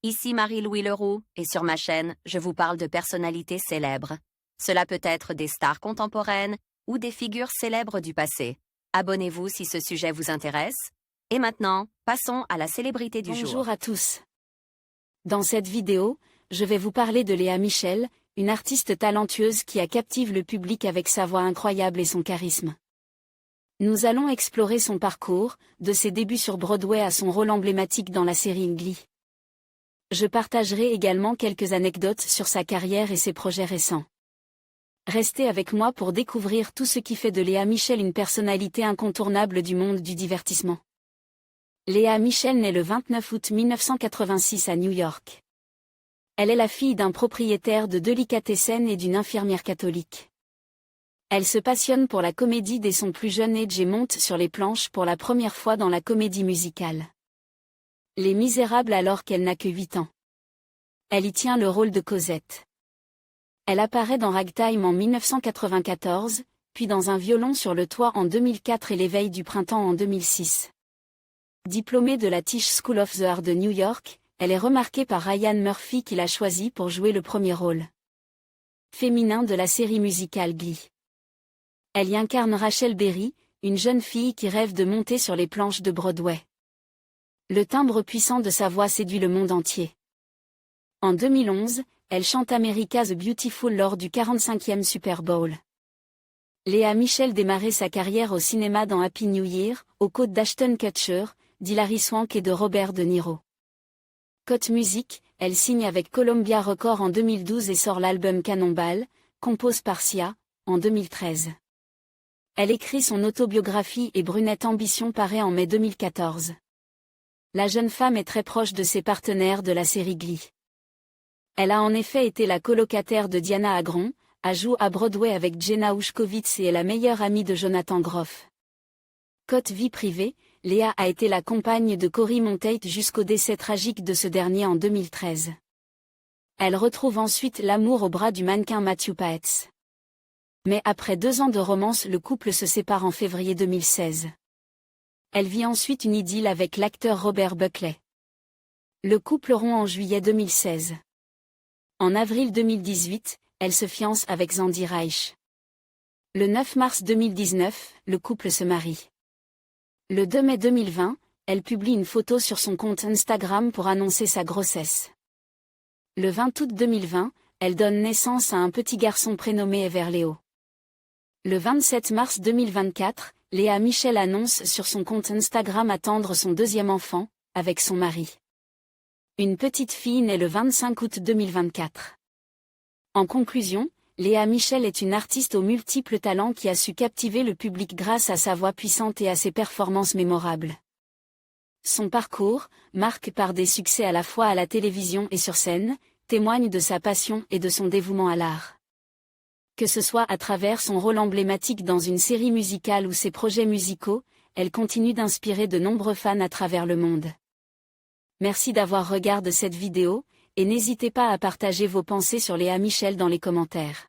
Ici Marie-Louis Leroux, et sur ma chaîne, je vous parle de personnalités célèbres. Cela peut être des stars contemporaines ou des figures célèbres du passé. Abonnez-vous si ce sujet vous intéresse. Et maintenant, passons à la célébrité du jour. Bonjour à tous. Dans cette vidéo, je vais vous parler de Léa Michel, une artiste talentueuse qui a captivé le public avec sa voix incroyable et son charisme. Nous allons explorer son parcours, de ses débuts sur Broadway à son rôle emblématique dans la série Glee. Je partagerai également quelques anecdotes sur sa carrière et ses projets récents. Restez avec moi pour découvrir tout ce qui fait de Léa Michel une personnalité incontournable du monde du divertissement. Léa Michel naît le 29 août 1986 à New York. Elle est la fille d'un propriétaire de délicatessen et d'une infirmière catholique. Elle se passionne pour la comédie dès son plus jeune âge et monte sur les planches pour la première fois dans la comédie musicale Les Misérables alors qu'elle n'a que 8 ans. Elle y tient le rôle de Cosette. Elle apparaît dans Ragtime en 1994, puis dans Un violon sur le toit en 2004 et L'éveil du printemps en 2006. Diplômée de la Tisch School of the Arts de New York, elle est remarquée par Ryan Murphy qui l'a choisie pour jouer le premier rôle féminin de la série musicale Glee. Elle y incarne Rachel Berry, une jeune fille qui rêve de monter sur les planches de Broadway. Le timbre puissant de sa voix séduit le monde entier. En 2011, elle chante America's Beautiful lors du 45e Super Bowl. Léa Michel démarrait sa carrière au cinéma dans Happy New Year, aux côtés d'Ashton Kutcher, d'Hilary Swank et de Robert De Niro. Côté musique, elle signe avec Columbia Records en 2012 et sort l'album Cannonball, compose par Sia, en 2013. Elle écrit son autobiographie et Brunette Ambition paraît en mai 2014. La jeune femme est très proche de ses partenaires de la série Glee. Elle a en effet été la colocataire de Diana Agron, a joué à Broadway avec Jenna Ushkovitz et est la meilleure amie de Jonathan Groff. Côté vie privée, Léa a été la compagne de Corey Monteith jusqu'au décès tragique de ce dernier en 2013. Elle retrouve ensuite l'amour au bras du mannequin Matthew Paetz. Mais après 2 ans de romance, le couple se sépare en février 2016. Elle vit ensuite une idylle avec l'acteur Robert Buckley. Le couple rompt en juillet 2016. En avril 2018, elle se fiance avec Zandy Reich. Le 9 mars 2019, le couple se marie. Le 2 mai 2020, elle publie une photo sur son compte Instagram pour annoncer sa grossesse. Le 20 août 2020, elle donne naissance à un petit garçon prénommé Everleo. Le 27 mars 2024, Léa Michel annonce sur son compte Instagram attendre son 2e enfant, avec son mari. Une petite fille née le 25 août 2024. En conclusion, Léa Michel est une artiste aux multiples talents qui a su captiver le public grâce à sa voix puissante et à ses performances mémorables. Son parcours, marqué par des succès à la fois à la télévision et sur scène, témoigne de sa passion et de son dévouement à l'art. Que ce soit à travers son rôle emblématique dans une série musicale ou ses projets musicaux, elle continue d'inspirer de nombreux fans à travers le monde. Merci d'avoir regardé cette vidéo, et n'hésitez pas à partager vos pensées sur Léa Michel dans les commentaires.